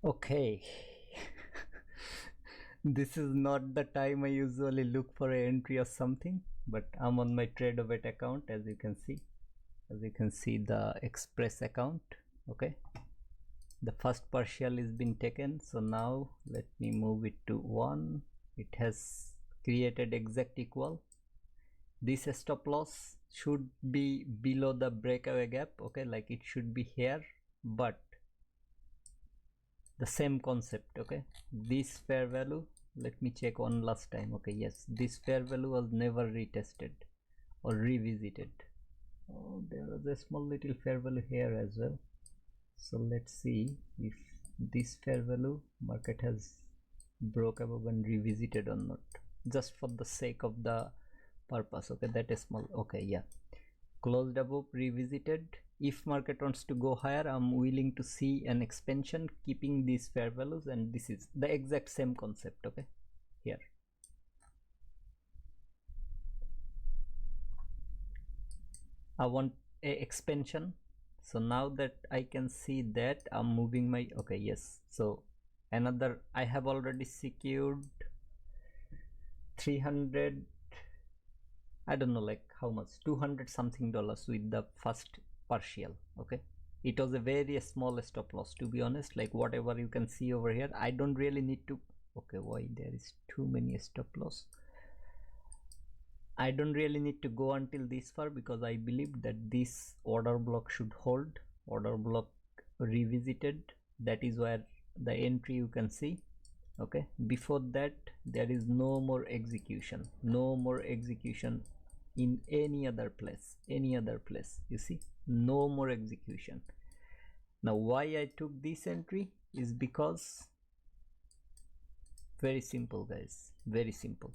Okay. This is not the time I usually look for an entry or something, but I'm on my TraderPath account, as you can see. As you can see, the Express account. Okay. The first partial is been taken. So now let me move it to 1. It has created exact equal. This stop loss should be below the breakaway gap. Okay, like it should be here, but the same concept. Okay, this fair value, let me check one last time. Okay, yes, this fair value was never retested or revisited. Oh, there was a small little fair value here as well. So let's see if this fair value market has broke above and revisited or not, just for the sake of the purpose. Okay, that is small. Okay, yeah, closed above, revisited. If market wants to go higher, I'm willing to see an expansion keeping these fair values, and this is the exact same concept. Okay, here I want a expansion. So now that I can see that, I'm moving my, okay, yes, so another, I have already secured 300, I don't know like how much, 200 something dollars with the first partial. Okay, it was a very small stop loss, to be honest. Like whatever you can see over here, I don't really need to, okay, why there is too many stop loss. I don't really need to go until this far, because I believe that this order block should hold. Order block revisited, that is where the entry you can see. Okay, before that there is no more execution, no more execution in any other place, you see, no more execution. Now why I took this entry is because, very simple guys, very simple,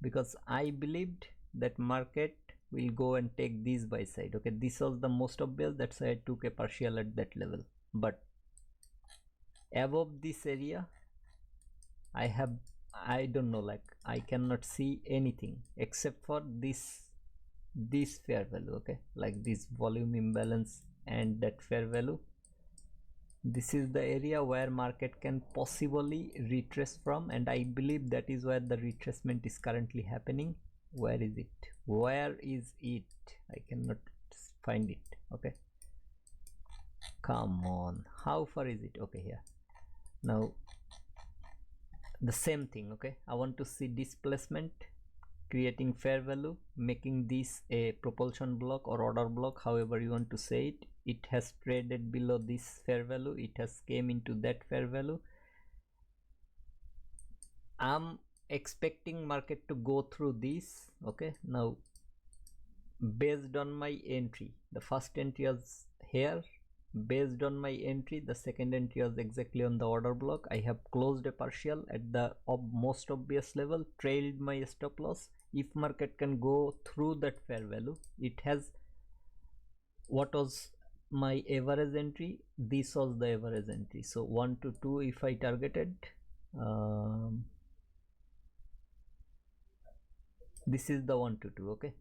because I believed that market will go and take this buy side. Okay, this was the most obvious, that's why I took a partial at that level. But above this area I don't know, like I cannot see anything except for this fair value. Okay, like this volume imbalance and that fair value, this is the area where market can possibly retrace from, and I believe that is where the retracement is currently happening. Where is it, where is it? I cannot find it. Okay, come on, how far is it? Okay, here. Now the same thing. Okay, I want to see displacement creating fair value, making this a propulsion block or order block, however you want to say it. It has traded below this fair value, it has came into that fair value. I'm expecting market to go through this. Okay, now based on my entry, the first entry was here. Based on my entry, the second entry was exactly on the order block. I have closed a partial at the most obvious level, trailed my stop loss. If market can go through that fair value, it has, what was my average entry, this was the average entry. So 1 to 2 if I targeted, this is the 1 to 2. Okay,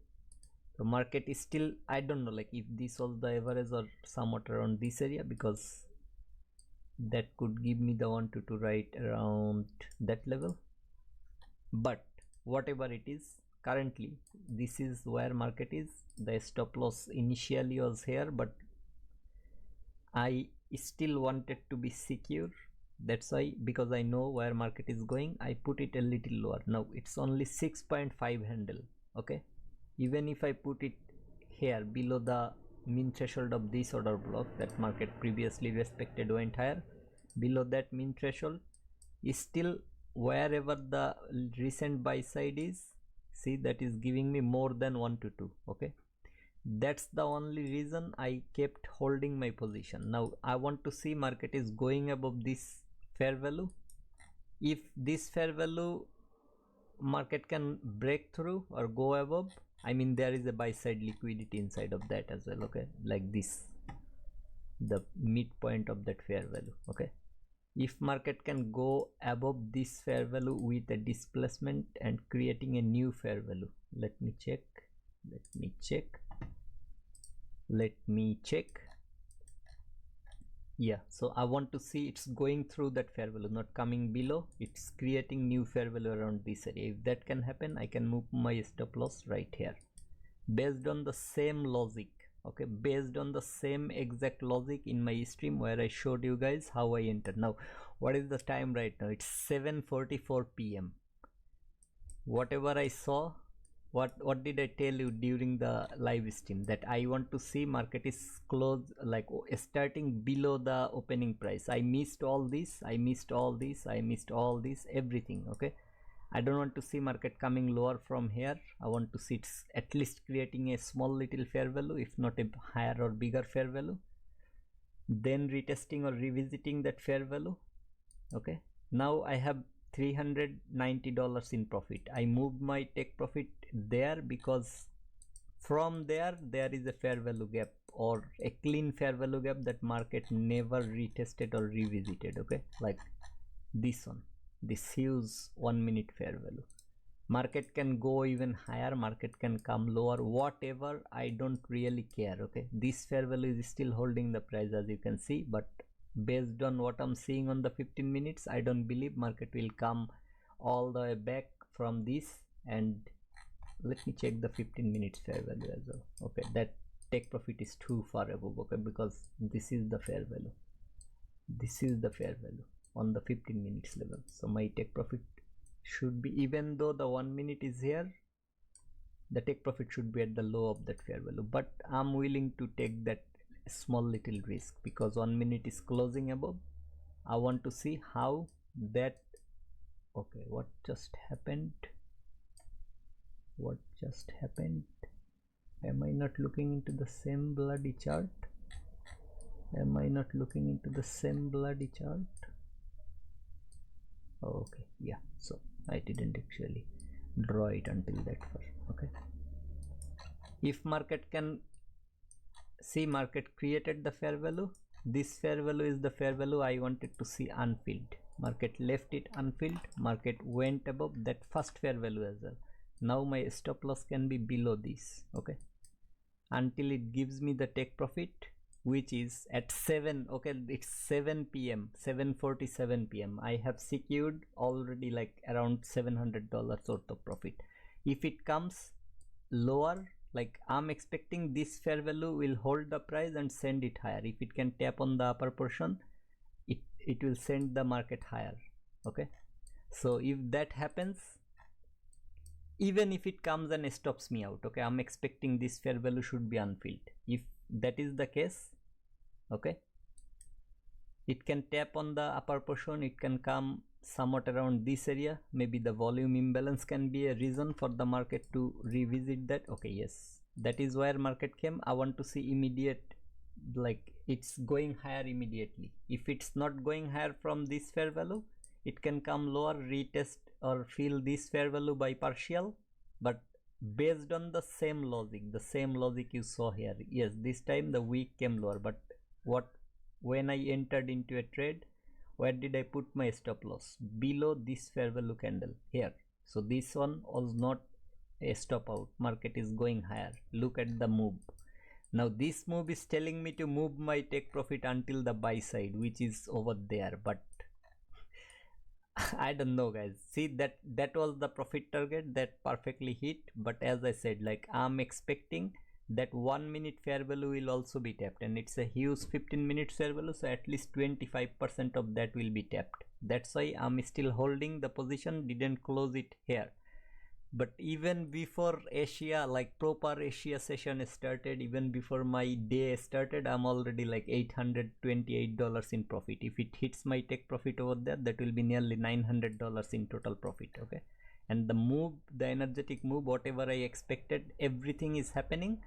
the market is still, I don't know like if this was the average or somewhat around this area, because that could give me the 1 to 2 right around that level. But whatever it is, currently this is where market is. The stop loss initially was here, but I still wanted to be secure. That's why, because I know where market is going, I put it a little lower. Now it's only 6.5 handle. Okay, even if I put it here below the mean threshold of this order block that market previously respected, went higher, below that mean threshold is still wherever the recent buy side is. See, that is giving me more than 1 to 2. Okay, that's the only reason I kept holding my position. Now I want to see market is going above this fair value. If this fair value market can break through or go above, I mean there is a buy side liquidity inside of that as well. Okay, like this, the midpoint of that fair value. Okay, if market can go above this fair value with a displacement and creating a new fair value, let me check, let me check. Yeah, so I want to see it's going through that fair value, not coming below. It's creating new fair value around this area. If that can happen, I can move my stop loss right here based on the same logic. Okay, based on the same exact logic in my stream where I showed you guys how I entered. Now what is the time right now? It's 7:44 p.m. Whatever I saw, what did I tell you during the live stream? That I want to see market is close, like starting below the opening price. I missed all this, I missed all this, I missed all this, everything. Okay, I don't want to see market coming lower from here. I want to see it's at least creating a small little fair value, if not a higher or bigger fair value, then retesting or revisiting that fair value. Okay, now I have $390 in profit. I moved my take profit there because from there is a fair value gap or a clean fair value gap that market never retested or revisited. Okay, like this one, this huge 1 minute fair value. Market can go even higher, market can come lower, whatever, I don't really care. Okay, this fair value is still holding the price as you can see, but based on what I'm seeing on the 15 minutes, I don't believe market will come all the way back from this. And let me check the 15 minutes fair value as well. Okay, that take profit is too far above. Okay, because this is the fair value, this is the fair value on the 15 minutes level. So my take profit should be, even though the 1 minute is here, the take profit should be at the low of that fair value, but I'm willing to take that small little risk because 1 minute is closing above. I want to see how that. Okay, what just happened? What just happened? Am I not looking into the same bloody chart? Am I not looking into the same bloody chart? Okay, yeah, so I didn't actually draw it until that far. Okay, if market can see, market created the fair value, this fair value is the fair value I wanted to see unfilled. Market left it unfilled, market went above that first fair value as well. Now my stop loss can be below this. Okay, until it gives me the take profit, which is at 7. Okay, it's 7 p.m, 7:47 p.m. I have secured already like around $700 worth of profit. If it comes lower, like I'm expecting this fair value will hold the price and send it higher. If it can tap on the upper portion, it will send the market higher. Okay, so if that happens, even if it comes and stops me out, okay, I'm expecting this fair value should be unfilled. If that is the case, okay, it can tap on the upper portion, it can come somewhat around this area. Maybe the volume imbalance can be a reason for the market to revisit that. Okay, yes, that is where market came. I want to see immediate, like it's going higher immediately. If it's not going higher from this fair value, it can come lower, retest or fill this fair value by partial, but based on the same logic you saw here. Yes, this time the week came lower, but when I entered into a trade, where did I put my stop loss? Below this fair value candle here. So this one was not a stop out, market is going higher. Look at the move. Now this move is telling me to move my take profit until the buy side, which is over there, but I don't know guys. See, that was the profit target that perfectly hit, but as I said, like I'm expecting that 1 minute fair value will also be tapped, and it's a huge 15 minutes fair value, so at least 25% of that will be tapped. That's why I'm still holding the position, didn't close it here. But even before Asia, like proper Asia session started, even before my day started, I'm already like $828 in profit. If it hits my take profit over there, that will be nearly $900 in total profit. Okay, and the move, the energetic move, whatever I expected, everything is happening.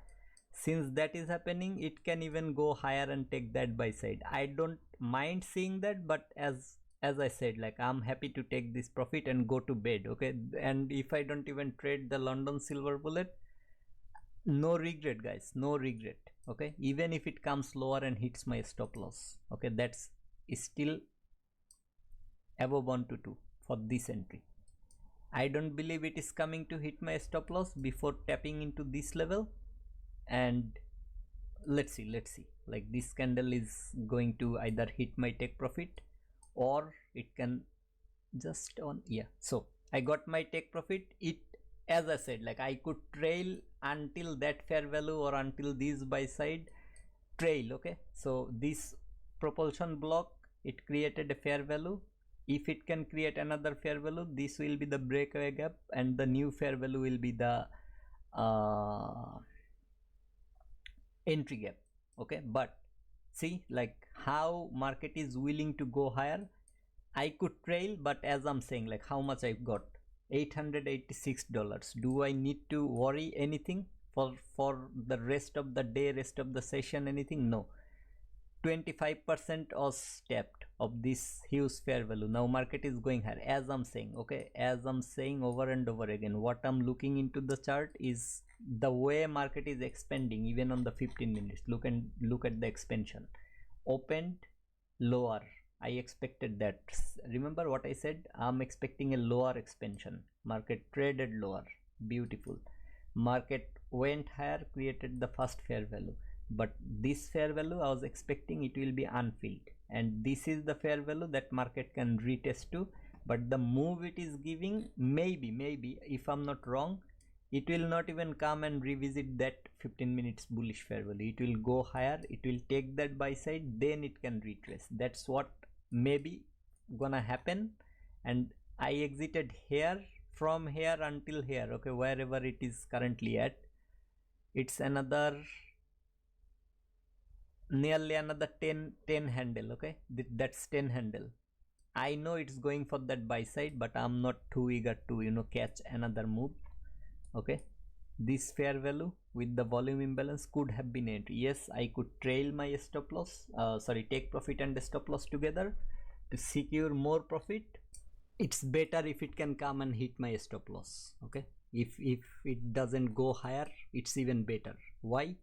Since that is happening, it can even go higher and take that buy side. I don't mind seeing that, but as I said, like I'm happy to take this profit and go to bed. Okay, and if I don't even trade the London silver bullet, no regret guys, no regret. Okay, even if it comes lower and hits my stop loss, okay, that's still above 122 for this entry. I don't believe it is coming to hit my stop loss before tapping into this level, and let's see. like this candle is going to either hit my take profit or it can just on, yeah. So I got my take profit. It, as I said, like I could trail until that fair value or until this buy side trail. Okay, so this propulsion block, it created a fair value. If it can create another fair value, this will be the breakaway gap and the new fair value will be the entry gap. Okay, but see like how market is willing to go higher. I could trail, but as I'm saying, like how much I got, $886. Do I need to worry anything for the rest of the day, rest of the session, anything? No. 25% was tapped of this huge fair value. Now market is going higher, as I'm saying. Okay, as I'm saying over and over again, what I'm looking into the chart is the way market is expanding. Even on the 15 minutes, look at the expansion. Opened lower, I expected that. Remember what I said? I'm expecting a lower expansion. Market traded lower. Beautiful. Market went higher, created the first fair value. But this fair value I was expecting it will be unfilled. And this is the fair value that market can retest to. But the move it is giving, maybe, if I'm not wrong, it will not even come and revisit that 15 minutes bullish fair value. It will go higher, it will take that buy side, then it can retrace. That's what maybe gonna happen. And I exited here, from here until here. Okay, wherever it is currently at, it's another nearly another 10 handle. Okay, that's 10 handle. I know it's going for that buy side, but I'm not too eager to catch another move. Okay, this fair value with the volume imbalance could have been entry. Yes, I could trail my stop loss, take profit and stop loss together to secure more profit. It's better if it can come and hit my stop loss. Okay, if it doesn't go higher, it's even better. Why?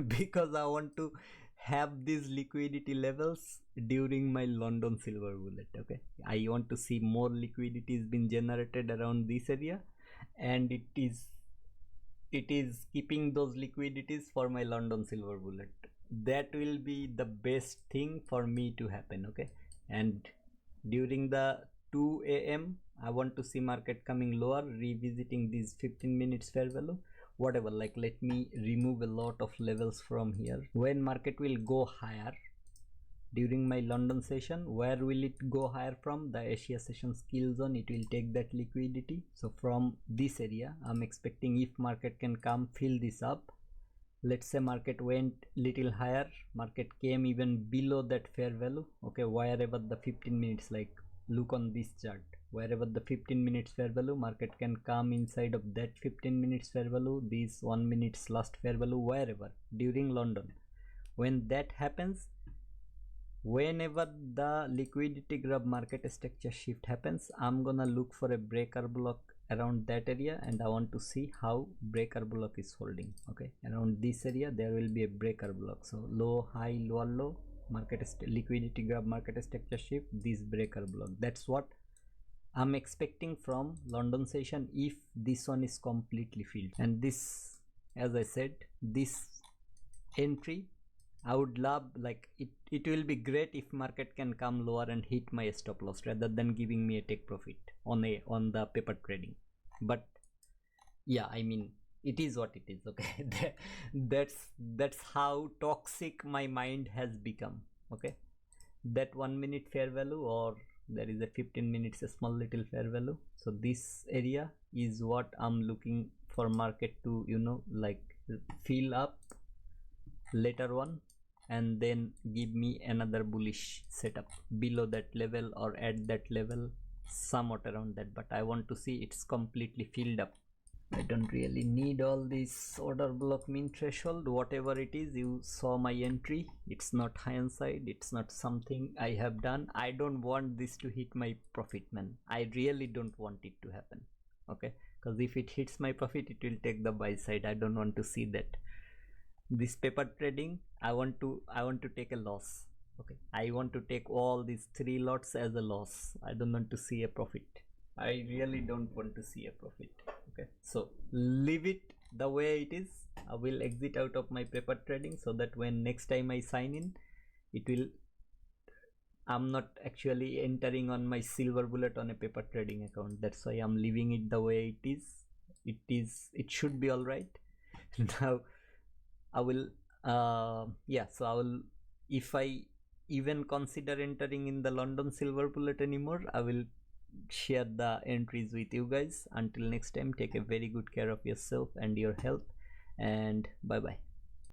Because I want to have these liquidity levels during my London silver bullet. Okay, I want to see more liquidity is being generated around this area, and it is keeping those liquidities for my London silver bullet. That will be the best thing for me to happen. Okay, and during the 2 a.m. I want to see market coming lower, revisiting these 15 minutes fair value, whatever. Like let me remove a lot of levels from here. When market will go higher during my London session, where will it go higher from? The Asia session skill zone. It will take that liquidity. So from this area I'm expecting, if market can come fill this up. Let's say market went little higher, market came even below that fair value. Okay, wherever the 15 minutes, like look on this chart, wherever the 15 minutes fair value, market can come inside of that 15 minutes fair value, this 1 minute's last fair value, wherever during London. When that happens, whenever the liquidity grab market structure shift happens, I'm gonna look for a breaker block around that area, and I want to see how breaker block is holding. Okay, around this area there will be a breaker block. So low high, lower low, market liquidity grab market structure shift, this breaker block. That's what I'm expecting from London session if this one is completely filled. And this, as I said, this entry I would love, like it will be great if market can come lower and hit my stop loss rather than giving me a take profit on the paper trading. But yeah, I mean, it is what it is. Okay, that's how toxic my mind has become. Okay, that 1 minute fair value, or there is a 15 minutes a small little fair value. So this area is what I'm looking for market to like fill up later on, and then give me another bullish setup below that level or at that level, somewhat around that. But I want to see it's completely filled up. I don't really need all this order block mean threshold, whatever it is. You saw my entry, it's not hindsight, it's not something I have done. I don't want this to hit my profit, man. I really don't want it to happen. Okay, because if it hits my profit, it will take the buy side. I don't want to see that. This paper trading, I want to take a loss. Okay, I want to take all these 3 lots as a loss. I don't want to see a profit. I really don't want to see a profit. Okay, so leave it the way it is. I will exit out of my paper trading so that when next time I sign in, it will, I'm not actually entering on my silver bullet on a paper trading account. That's why I'm leaving it the way it is. It should be all right. Now I will yeah, so I will, if I even consider entering in the London silver bullet anymore, I will share the entries with you guys. Until next time, take a very good care of yourself and your health, and bye bye.